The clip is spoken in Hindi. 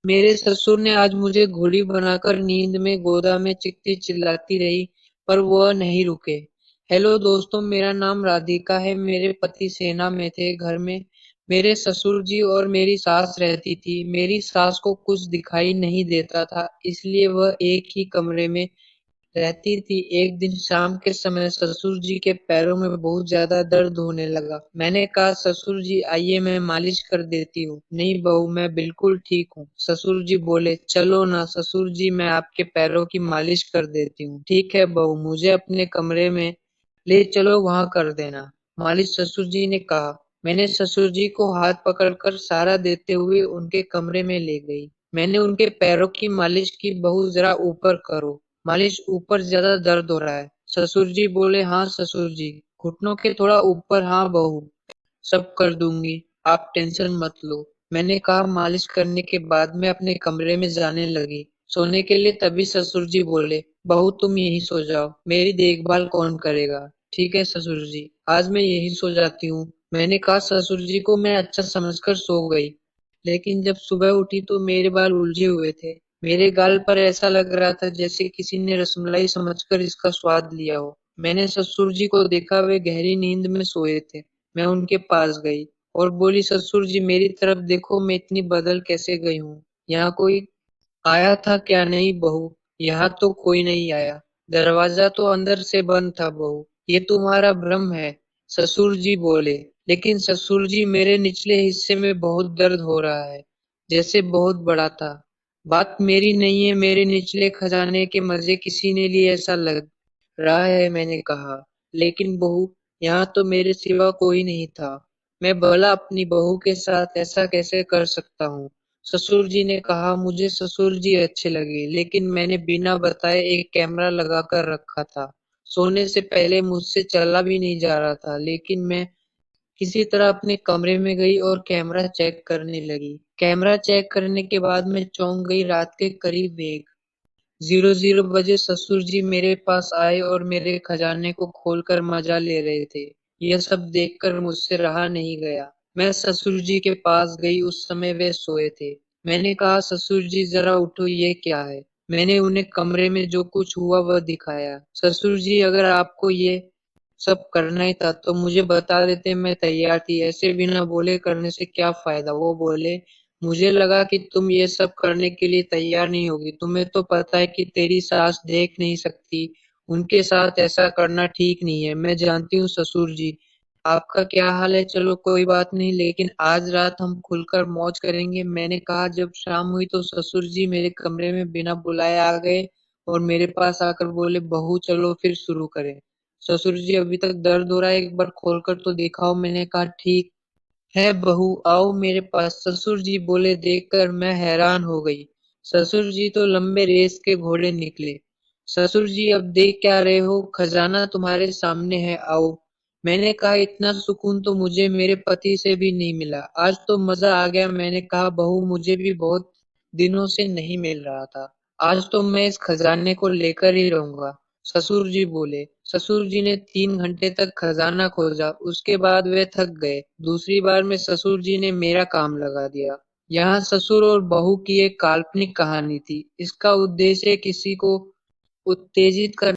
मेरे ससुर ने आज मुझे घोड़ी बनाकर नींद में गोदा में चीखती चिल्लाती रही, पर वह नहीं रुके। हेलो दोस्तों, मेरा नाम राधिका है। मेरे पति सेना में थे। घर में मेरे ससुर जी और मेरी सास रहती थी। मेरी सास को कुछ दिखाई नहीं देता था, इसलिए वह एक ही कमरे में रहती थी। एक दिन शाम के समय ससुर जी के पैरों में बहुत ज्यादा दर्द होने लगा। मैंने कहा, ससुर जी आइए मैं मालिश कर देती हूँ। नहीं बहू, मैं बिल्कुल ठीक हूँ। ससुर जी बोले, चलो ना ससुर जी, मैं आपके पैरों की मालिश कर देती हूँ। ठीक है बहू, मुझे अपने कमरे में ले चलो, वहाँ कर देना मालिश, ससुर जी ने कहा। मैंने ससुर जी को हाथ पकड़कर सहारा देते हुए उनके कमरे में ले गई। मैंने उनके पैरों की मालिश की। बहू जरा ऊपर करो, मालिश ऊपर ज्यादा दर्द हो रहा है। ससुर जी बोले, हाँ ससुर जी, घुटनों के थोड़ा ऊपर। हाँ बहू, सब कर दूंगी, आप टेंशन मत लो। मैंने कहा। मालिश करने के बाद मैं अपने कमरे में जाने लगी सोने के लिए। तभी ससुर जी बोले, बहू तुम यहीं सो जाओ, मेरी देखभाल कौन करेगा। ठीक है ससुर जी, आज मैं यहीं सो जाती हूँ। मैंने कहा। ससुर जी को मैं अच्छा समझकर सो गई, लेकिन जब सुबह उठी तो मेरे बाल उलझे हुए थे। मेरे गाल पर ऐसा लग रहा था जैसे किसी ने रसमलाई समझकर इसका स्वाद लिया हो। मैंने ससुर जी को देखा, वे गहरी नींद में सोए थे। मैं उनके पास गई और बोली, ससुर जी मेरी तरफ देखो, मैं इतनी बदल कैसे गई हूँ। यहाँ कोई आया था क्या। नहीं बहू, यहाँ तो कोई नहीं आया। दरवाजा तो अंदर से बंद था बहू, ये तुम्हारा भ्रम है, ससुर जी बोले। लेकिन ससुर जी, मेरे निचले हिस्से में बहुत दर्द हो रहा है, जैसे बहुत बड़ा था। बात मेरी नहीं है, मेरे निचले खजाने के मजे किसी ने लिए ऐसा लग रहा है। मैंने कहा, लेकिन बहू यहाँ तो मेरे सिवा कोई नहीं था। मैं भला अपनी बहू के साथ ऐसा कैसे कर सकता हूँ। ससुर जी ने कहा। मुझे ससुर जी अच्छे लगे, लेकिन मैंने बिना बताए एक कैमरा लगा कर रखा था। सोने से पहले मुझसे चला भी नहीं जा रहा था, लेकिन मैं किसी तरह अपने कमरे में गई और कैमरा चेक करने लगी। कैमरा चेक करने के बाद मैं चौंक गई। रात के करीब 1:00 बजे ससुर जी मेरे पास आए और मेरे खजाने को खोलकर मजा ले रहे थे। यह सब देखकर मुझसे रहा नहीं गया। मैं ससुर जी के पास गई, उस समय वे सोए थे। मैंने कहा, ससुर जी जरा उठो, ये क्या है। मैंने उन्हें कमरे में जो कुछ हुआ वह दिखाया। ससुर जी, अगर आपको ये सब करना ही था तो मुझे बता देते, मैं तैयार थी। ऐसे बिना बोले करने से क्या फायदा। वो बोले, मुझे लगा कि तुम ये सब करने के लिए तैयार नहीं होगी। तुम्हें तो पता है कि तेरी सास देख नहीं सकती, उनके साथ ऐसा करना ठीक नहीं है। मैं जानती हूँ ससुर जी, आपका क्या हाल है। चलो कोई बात नहीं, लेकिन आज रात हम खुलकर मौज करेंगे। मैंने कहा। जब शाम हुई तो ससुर जी मेरे कमरे में बिना बुलाए आ गए और मेरे पास आकर बोले, बहू चलो फिर शुरू करें। ससुर जी, अभी तक दर्द हो रहा है, एक बार खोलकर तो दिखाओ। मैंने कहा, ठीक है बहू, आओ मेरे पास। ससुर जी बोले। देखकर मैं हैरान हो गई। ससुर जी तो लंबे रेस के घोड़े निकले। ससुर जी, अब देख क्या रहे हो, खजाना तुम्हारे सामने है, आओ। मैंने कहा, इतना सुकून तो मुझे मेरे पति से भी नहीं मिला, आज तो मजा आ गया। मैंने कहा, बहू मुझे भी बहुत दिनों से नहीं मिल रहा था, आज तो मैं इस खजाने को लेकर ही रहूंगा। ससुर जी बोले। ससुर जी ने 3 घंटे तक खजाना खोजा, उसके बाद वे थक गए। दूसरी बार में ससुर जी ने मेरा काम लगा दिया। यहाँ ससुर और बहू की एक काल्पनिक कहानी थी। इसका उद्देश्य किसी को उत्तेजित करना